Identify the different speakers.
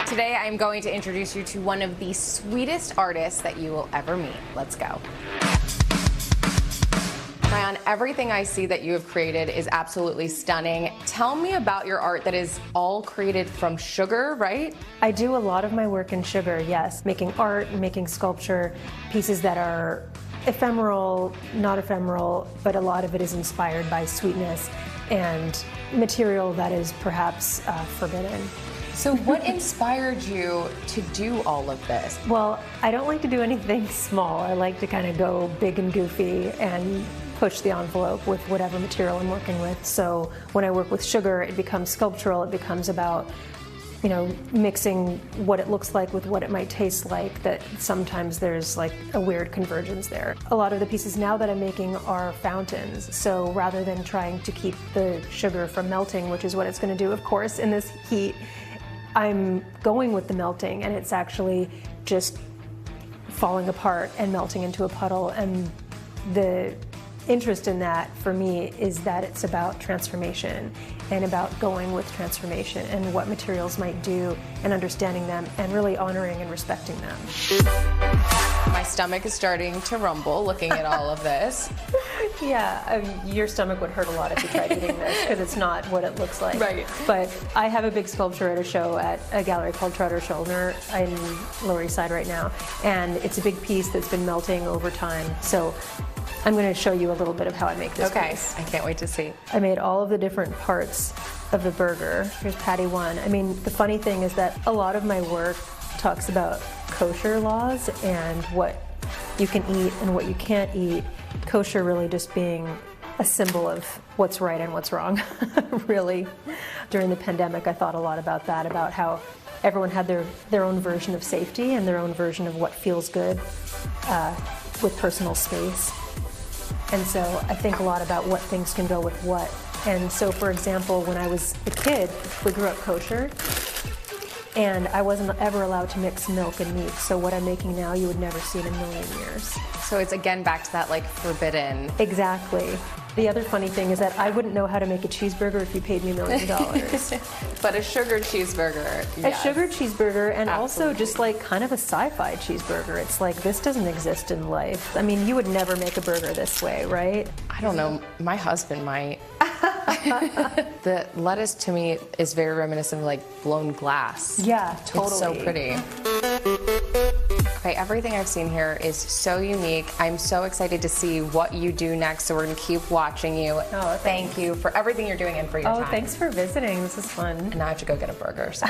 Speaker 1: Today I'm going to introduce you to one of the sweetest artists that you will ever meet. Let's go. Maayan, everything I see that you have created is absolutely stunning. Tell me about your art that is all created from sugar, right?
Speaker 2: I do a lot of my work in sugar, yes. Making art, making sculpture, pieces that are ephemeral, not ephemeral, but a lot of it is inspired by sweetness and material that is perhaps forbidden.
Speaker 1: So what inspired you to do all of this?
Speaker 2: Well, I don't like to do anything small. I like to kind of go big and goofy and push the envelope with whatever material I'm working with. So when I work with sugar, it becomes sculptural. It becomes about, you know, mixing what it looks like with what it might taste like, that sometimes there's like a weird convergence there. A lot of the pieces now that I'm making are fountains. So rather than trying to keep the sugar from melting, which is what it's going to do, of course, in this heat, I'm going with the melting, and it's actually just falling apart and melting into a puddle. And the interest in that for me is that it's about transformation and about going with transformation and what materials might do and understanding them and really honoring and respecting them.
Speaker 1: My stomach is starting to rumble looking at all of this.
Speaker 2: Yeah, your stomach would hurt a lot if you tried eating this because it's not what it looks like.
Speaker 1: Right.
Speaker 2: But I have a big sculpture at a show at a gallery called Trotter Schuldner in Lower East Side right now, and it's a big piece that's been melting over time. So I'm going to show you a little bit of how I make this piece.
Speaker 1: I can't wait to see.
Speaker 2: I made all of the different parts of the burger. Here's patty one. I mean, the funny thing is that a lot of my work talks about kosher laws and what you can eat and what you can't eat. Kosher really just being a symbol of what's right and what's wrong, really. During the pandemic, I thought a lot about that, about how everyone had their own version of safety and their own version of what feels good with personal space. And so I think a lot about what things can go with what. And so, for example, when I was a kid, we grew up kosher, and I wasn't ever allowed to mix milk and meat. So what I'm making now, you would never see in a million years.
Speaker 1: So it's again back to that like forbidden.
Speaker 2: Exactly. The other funny thing is that I wouldn't know how to make a cheeseburger if you paid me $1 million.
Speaker 1: But a sugar cheeseburger.
Speaker 2: Yes. A sugar cheeseburger, and
Speaker 1: Absolutely.
Speaker 2: Also just like kind of a sci-fi cheeseburger. It's like, this doesn't exist in life. I mean, you would never make a burger this way, right?
Speaker 1: I don't know. My husband might. The lettuce to me is very reminiscent of like blown glass.
Speaker 2: Yeah, totally.
Speaker 1: It's so pretty. Okay, everything I've seen here is so unique. I'm so excited to see what you do next, so we're going to keep watching you.
Speaker 2: Oh,
Speaker 1: thank you for everything you're doing and for your time.
Speaker 2: Oh, thanks for visiting. This is fun.
Speaker 1: And now I have to go get a burger. So.